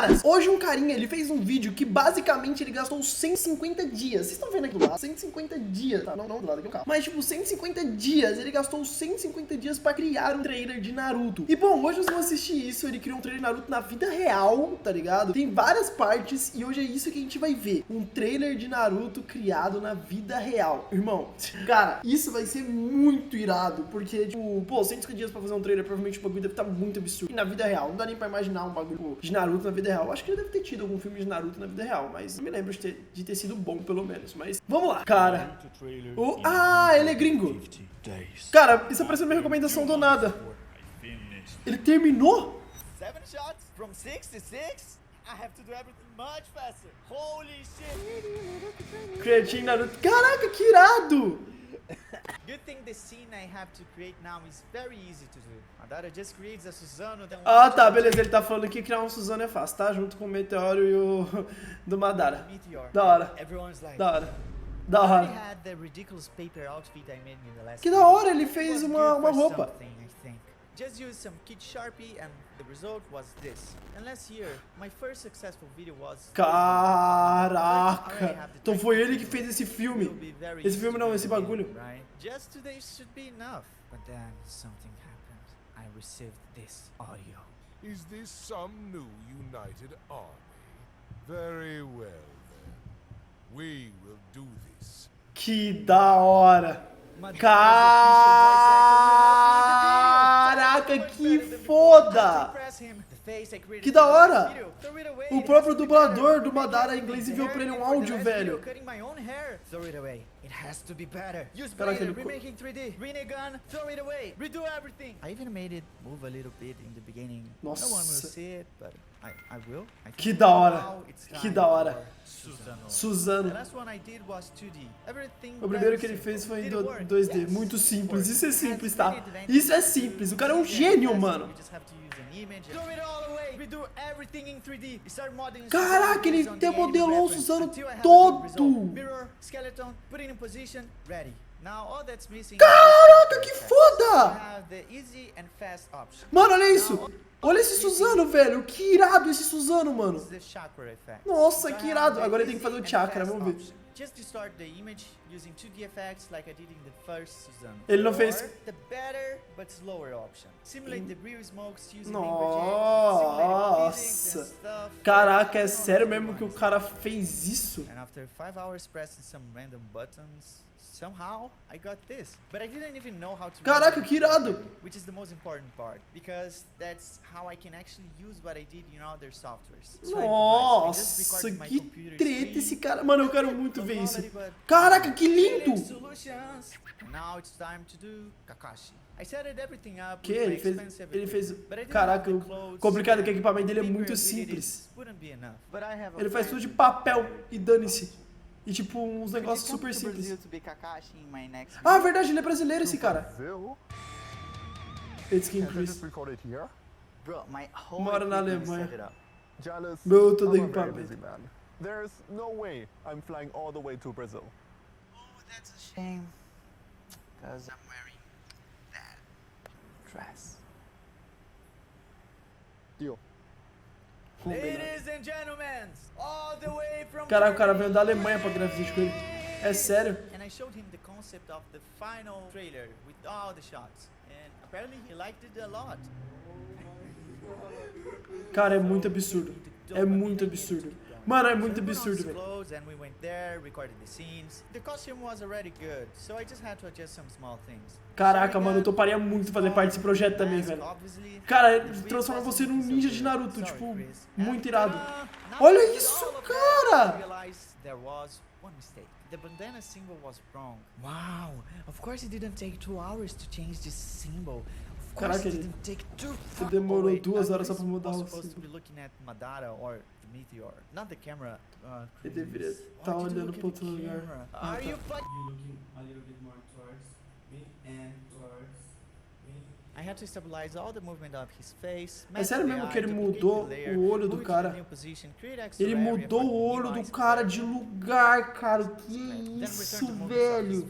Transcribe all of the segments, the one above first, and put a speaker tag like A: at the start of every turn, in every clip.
A: Caras, hoje um carinha, ele fez um vídeo que basicamente ele gastou 150 dias. Vocês estão vendo aqui do lado? 150 dias, tá? Não do lado aqui, calma. Mas tipo, 150 dias, ele gastou 150 dias pra criar um trailer de Naruto. E bom, hoje vocês vão assistir isso, ele criou um trailer de Naruto na vida real, tá ligado? Tem várias partes e hoje é isso que a gente vai ver. Um trailer de Naruto criado na vida real. Irmão, cara, isso vai ser muito irado, porque tipo, pô, 150 dias pra fazer um trailer, provavelmente o bagulho deve estar muito absurdo. E na vida real, não dá nem pra imaginar um bagulho de Naruto na vida real. Acho que ele deve ter tido algum filme de Naruto na vida real, mas não me lembro de ter sido bom, pelo menos. Mas vamos lá, cara. Ele é gringo. Cara, isso apareceu na minha recomendação do nada. Ele terminou?
B: 7 shots from 66? I have to do everything much faster. Holy shit!
A: Creating Naruto. Caraca, que irado!
B: Good thing the scene I have to create now is very easy to do. Madara just creates a Susanoo, then
A: Ah, tá, beleza. Ele tá falando que criar um Susanoo é fácil, tá? Junto com o Meteoro e o do Madara.
B: Meteor.
A: Da hora.
B: Everyone's like,
A: Da hora. Da
B: I
A: hora.
B: had the ridiculous paper outfit I made in the last
A: Que da
B: video.
A: hora, ele
B: It
A: fez
B: was
A: uma
B: good for
A: roupa.
B: something, I think. Just use some kid Sharpie and the result was this. And last year, my first successful video was
A: Caraca. Então foi ele que fez esse filme. Esse filme não, esse bagulho.
B: Right? Just today should be enough. But then something happened. I received this audio.
C: Is this some new united army? Very well then. We will do this.
A: Que da hora. Caraca, que foda! Que da hora! O próprio dublador do Madara em inglês enviou pra ele um áudio, velho. Caraca, ele...
B: Remaking 3D, Rinnegan, throw it away, redo everything. I even made it move a little bit in the beginning.
A: Nossa.
B: No one will see it, but I will.
A: Que da hora. Que da hora. Suzano. O primeiro que ele fez foi em 2D, muito simples. Isso é simples, tá? Isso é simples. O cara é um gênio, mano. Caraca, ele remodelou o Suzano todo. Caraca, que foda! Mano, olha isso. Olha esse Suzano, velho. Que irado esse Suzano, mano. Nossa, que irado. Agora ele tem que fazer o chakra, vamos ver. Ele não fez... Nossa. Caraca, é sério mesmo que o cara fez isso?
B: Somehow I got this, but I didn't even know how to.
A: Caraca, que irado!
B: Which is the most important part, because that's how I can actually use what I did in other softwares.
A: Nossa, que treta esse cara. Mano, eu quero muito ver isso. Caraca, que lindo!
B: Now it's time to do Kakashi. I set everything up.
A: Que ele fez. Caraca, o complicado é que o equipamento dele é muito simples. Ele faz tudo de papel e dane-se. E tipo, uns negócios super simples. Ah, verdade, ele é brasileiro esse cara. It's King Chris. Mora na Alemanha. Meu, todo equipamento.
D: There's no way I'm flying all the way to Brazil.
B: Oh, that's a shame. Because I'm wearing that dress.
D: Deal.
B: Ladies and gentlemen, all the way from
A: Caraca, o cara veio da Alemanha pra gravar vídeo com ele. É sério?
B: And I showed him the concept of the final trailer with all the shots. And apparently he liked it a lot.
A: Cara, é muito absurdo. É muito absurdo. Mano, é muito absurdo, velho. Caraca, mano, eu toparia muito fazer parte desse projeto também, velho. Cara, transforma você num ninja de Naruto, tipo, muito irado. Olha isso, cara!
B: The bandana symbol was wrong. Wow, of course it didn't take 2 hours to change this symbol.
A: Caraca, ele demorou 2 horas só pra mudar o símbolo.
B: Meteor, not the camera.
A: Ele deveria estar olhando pra outro lugar.
B: Are you
E: looking a little bit more towards me and towards me?
B: I had to stabilize all the movement of his face.
A: É sério mesmo que ele mudou o olho do cara? Ele mudou o olho do cara de lugar, cara. Que isso, velho?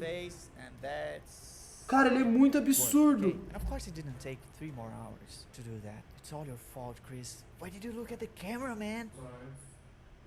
A: Cara, ele é muito absurdo.
B: And of course it didn't take 3 more hours to do that. It's all your fault, Chris. Why did you look at the camera, man?
E: towards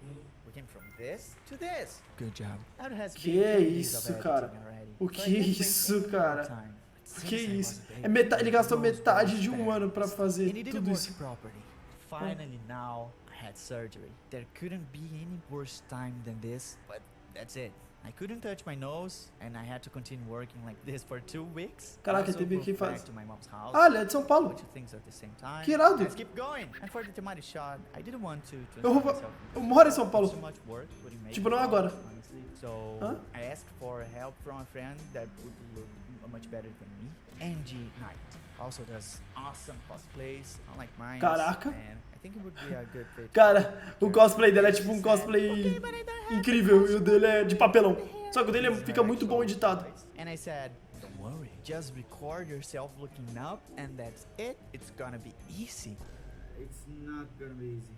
E: me,
B: We came from this to this. Good job. That has
A: Que
B: been
A: é
B: 3 days
A: isso,
B: of
A: cara?
B: editing already.
A: O
B: So I
A: que é
B: didn't waste
A: isso,
B: any more
A: cara?
B: time. But
A: Que
B: since I
A: isso?
B: was a
A: É
B: baby,
A: metade, ele gastou
B: I was
A: metade de
B: bad.
A: um ano pra fazer
B: And it didn't
A: tudo
B: work
A: isso.
B: properly. Finally now I had surgery. There couldn't be any worse time than this, but that's it. I couldn't touch my nose and I had to continue working like this for 2 weeks.
A: Caraca,
B: I also
A: teve
B: moved
A: que
B: back
A: faz-
B: to my mom's house.
A: Ah, ele é de São
B: A
A: Paulo.
B: bunch of things at the same time.
A: Que irado.
B: Let's keep going. And for the thematic shot, I didn't want to
A: Eu,
B: transform
A: vou-
B: myself
A: eu moro em São Paulo.
B: too much work putting makeup
A: Tipo, não
B: on,
A: agora.
B: honestly. So
A: Hã?
B: I asked for help from a friend that would look much better than me. Angie Knight also does awesome cosplays, unlike mine.
A: Caraca.
B: And I think it would be a good fit.
A: Cara, o cosplay dela é tipo um cosplay incrível e o dele é de papelão. Só que o dele fica muito bom editado.
B: And I said, don't worry, just record yourself looking up and that's it. It's gonna be easy.
E: it's not gonna be easy.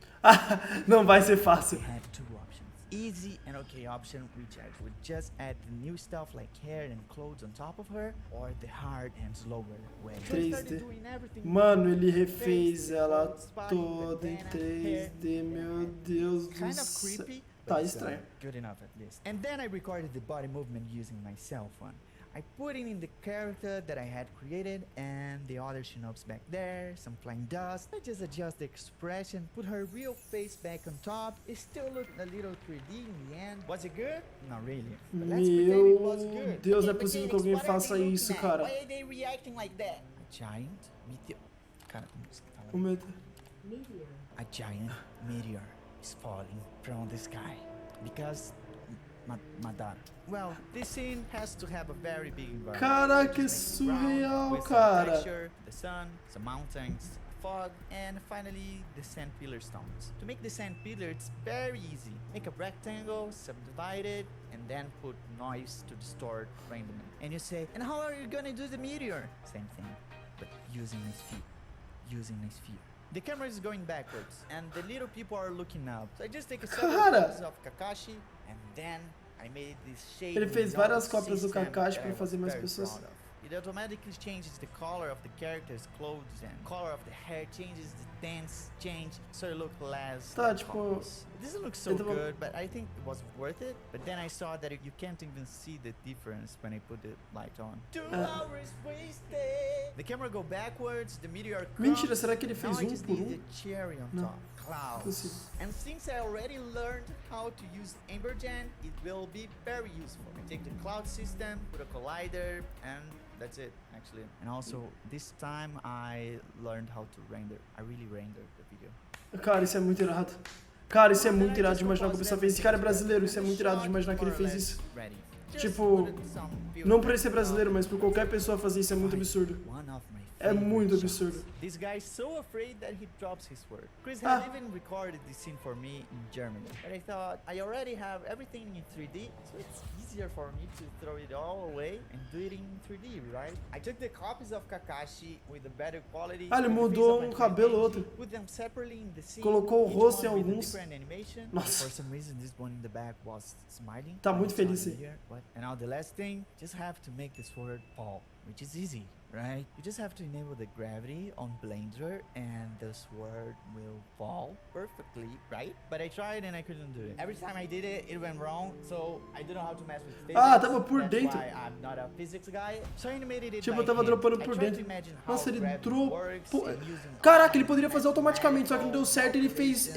A: Não vai ser fácil.
B: We had 2 options. Easy and okay option, which I would just add the new stuff like hair and clothes on top of her, or the hard and slower way. So I started
A: 3D.
B: doing everything.
A: Mano, ele refez ela toda em 3D, meu Deus do
B: Kind of
A: céu.
B: creepy,
A: Tá
B: but it's,
A: estranho.
B: good enough at least. And then I recorded the body movement using my cell phone. I put it in the character that I had created and the other Shinobis back there, some flying dust. I just adjust the expression, put her real face back on top. It still looked a little 3D in the end. Was it good? Not really. But let's pretend it was
A: Meu
B: good.
A: Deus, não é
B: Okay,
A: possível que
B: mechanics,
A: alguém
B: what are
A: faça
B: they looking
A: isso,
B: at?
A: cara.
B: Why are they reacting like that? A giant meteor. Cara, como que se fala?
A: O meu...
B: A giant meteor is falling from the sky because Madara. Well, this scene has to have a very big environment.
A: Caraca,
B: Which
A: é
B: makes it brown,
A: surreal,
B: with some
A: cara.
B: texture, the sun, some mountains, fog, and finally the sand pillar stones. To make the sand pillar, it's very easy. Make a rectangle, subdivide it, and then put noise to distort randomly. And you say, and how are you gonna do the meteor? Same thing, but using a sphere. Using a sphere. The camera is going backwards, and the little people are looking up. So I just take a several
A: Cara!
B: copies of Kakashi, and then I made this shape.
A: Ele fez
B: without
A: várias cópias do
B: system
A: Kakashi
B: that
A: pra
B: I
A: fazer
B: was
A: mais
B: very
A: pessoas.
B: proud of. It automatically changes the color of the character's clothes and color of the hair changes, the dance change, so it looks less
A: Tá,
B: like
A: tipo,
B: copies. It doesn't look so
A: eu tava-
B: good, but I think it was worth it. But then I saw that you can't even see the difference when I put the light on. 2 hours wasted. The camera go backwards, the meteor comes.
A: Mentira, será que ele
B: Now
A: fez
B: I
A: um
B: just
A: por
B: need
A: um?
B: the cherry on
A: Não.
B: top. Clouds.
A: Possível.
B: And since I already learned how to use Embergen, it will be very useful. I take the cloud system, put a collider, and that's it, actually. And also, this time I learned how to render. I really rendered the video.
A: Cara, isso é muito irado. Cara, isso é muito irado de imaginar que a pessoa fez. Esse cara é brasileiro, isso é muito irado de imaginar que ele fez isso.
B: Ready.
A: Tipo,
B: Just put some
A: não por ele
B: filters
A: ser brasileiro, mas por qualquer pessoa fazer isso é muito absurdo.
B: One of my
A: É muito
B: favorite
A: absurdo.
B: shots. This guy is so afraid that he drops his word. Chris
A: Ah.
B: had even recorded this scene for me in Germany, but I thought I already have everything in 3D, so it's easier for me to throw it all away and do it in 3D, right? I took the copies of Kakashi with a better quality.
A: Ah, ele
B: with the face
A: mudou
B: of my
A: um
B: friend
A: cabelo,
B: Angie,
A: outro.
B: Put them separately in the scene.
A: Colocou o
B: each
A: rosto em
B: one with a
A: alguns.
B: different animation.
A: Nossa.
B: For some reason, this one in the back was smiling.
A: Tá
B: when
A: muito
B: I saw
A: feliz,
B: it
A: hein?
B: here. What? And now the last thing, just have to make the sword fall, which is easy, right? You just have to enable the gravity on Blender and the sword will fall perfectly, right? But I tried and I couldn't do it. Every time I did it, it went wrong, so I don't know how to mess with physics.
A: Ah, tava por
B: That's
A: dentro.
B: why I'm not a physics guy. So I animated it
A: Tipo,
B: by
A: eu tava
B: hand.
A: dropando
B: I
A: por
B: tried to
A: dentro.
B: imagine how
A: Nossa, ele
B: gravity
A: dropou.
B: works and using
A: Caraca, ele poderia fazer automaticamente, só que não deu certo. Ele fez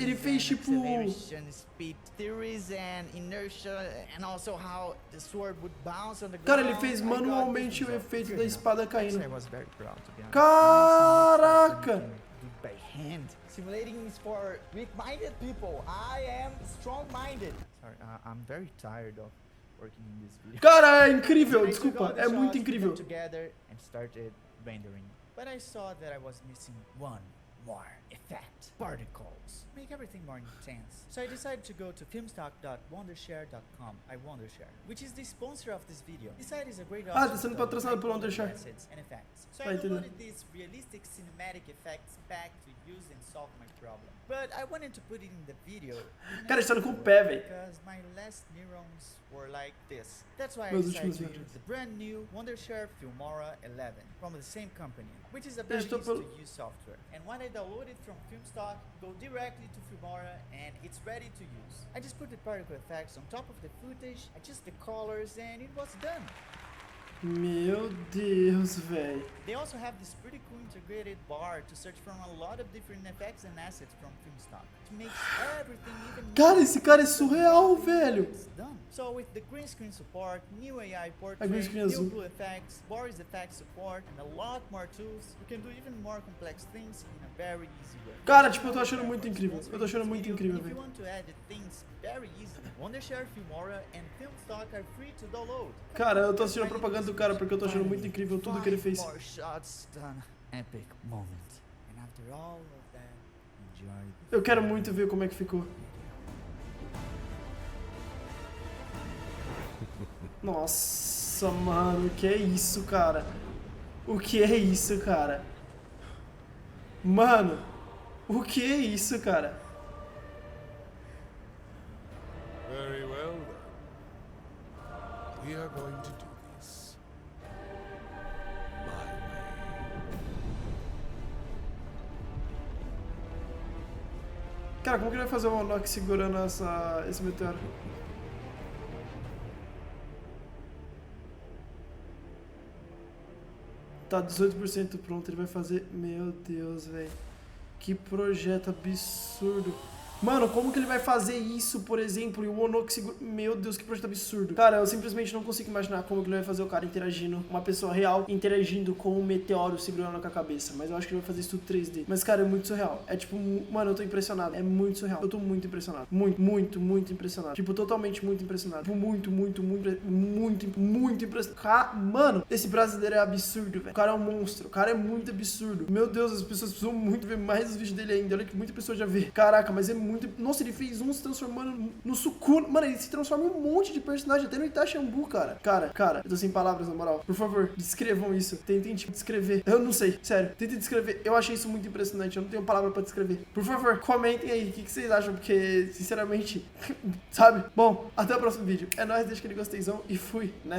A: tipo.
B: acceleration, speed theories and inertia and also how the sword would bounce on the ground.
A: Cara, ele fez
B: I got
A: manualmente
B: this
A: o
B: result.
A: efeito
B: Good
A: da
B: enough.
A: espada
B: Actually, I
A: caindo.
B: was very proud, to be honest.
A: Caraca!
B: Do by hand. Simulating is for weak-minded people. I am strong-minded. Sorry, I'm very tired of working in this video.
A: Cara, é incrível,
B: I took
A: desculpa,
B: all the
A: é muito
B: shots, put them
A: incrível.
B: together and started rendering. But I saw that I was missing one more effect. Particles. Make everything more intense. So I decided to go to filmstock.wondershare.com. Wondershare, which is the sponsor of this video. This site is a great option
A: tá sendo
B: for
A: patrocinado pelo Wondershare.
B: assets and effects. So
A: Tá
B: I
A: entendendo.
B: downloaded these realistic cinematic effects pack to use and solve my problem. But I wanted to put it in the video.
A: Cara, eles estão com o pé, velho.
B: Because my last neurons were like this. That's why I
A: Meus
B: decided
A: últimos
B: to
A: neurons.
B: use the brand new Wondershare Filmora 11 from the same company, which is a
A: Eles
B: very
A: estão
B: easy
A: pelo-
B: to use software. And when I download it from Filmstock, go directly to Filmora and it's ready to use. I just put the particle effects on top of the footage, adjust the colors, and it was done.
A: Meu Deus, velho.
B: They also have this pretty cool integrated bar to search from a lot of different effects and assets from Filmstock. It makes everything even
A: Cara,
B: more
A: esse cara é
B: fun
A: surreal,
B: when
A: velho.
B: it's done. So with the green screen support, new AI
A: green
B: portrait,
A: screen
B: new
A: azul.
B: blue effects, Boris effects support, and a lot more tools, you can do even more complex things in a very easy way.
A: Cara, tipo, eu tô achando muito incrível. Eu tô achando muito incrível,
B: If you
A: velho.
B: want to edit things very easily, Wondershare, Filmora, and Filmstock are free to download.
A: Cara, eu tô assistindo a propaganda do cara porque eu tô achando muito incrível tudo que ele fez.
B: 5 more shots done. Epic moment. And after all of that, enjoy the
A: Eu quero muito ver como é que ficou. Nossa, mano, o que é isso, cara? O que é isso, cara? Mano, o que é isso, cara?
C: Very well then. We are going to do this my way.
A: Cara, como que ele vai fazer o Monok segurando esse meteoro? Tá 18% pronto, ele vai fazer... Meu Deus, velho. Que projeto absurdo. Mano, como que ele vai fazer isso, por exemplo, e o Monok segura... Meu Deus, que projeto absurdo. Cara, eu simplesmente não consigo imaginar como que ele vai fazer o cara interagindo, uma pessoa real interagindo com um meteoro segurando com a cabeça. Mas eu acho que ele vai fazer isso tudo 3D. Mas, cara, é muito surreal. É tipo, mano, eu tô impressionado. É muito surreal. Eu tô muito impressionado. Muito, muito, muito impressionado. Tipo, totalmente muito impressionado. Tipo, muito impressionado. Mano, esse brasileiro é absurdo, velho. O cara é um monstro. O cara é muito absurdo. Meu Deus, as pessoas precisam muito ver mais os vídeos dele ainda. Olha que muita pessoa já vê. Caraca, mas é muito... Nossa, ele fez um se transformando no Sukuna. Mano, ele se transforma em um monte de personagem, até no Itaxambu, cara. Cara, eu tô sem palavras, na moral. Por favor, descrevam isso. Tentem, tipo, descrever. Eu não sei, sério. Tentem descrever. Eu achei isso muito impressionante. Eu não tenho palavra pra descrever. Por favor, comentem aí o que vocês acham, porque, sinceramente, sabe? Bom, até o próximo vídeo. É nóis, deixa aquele gostezão e fui, né?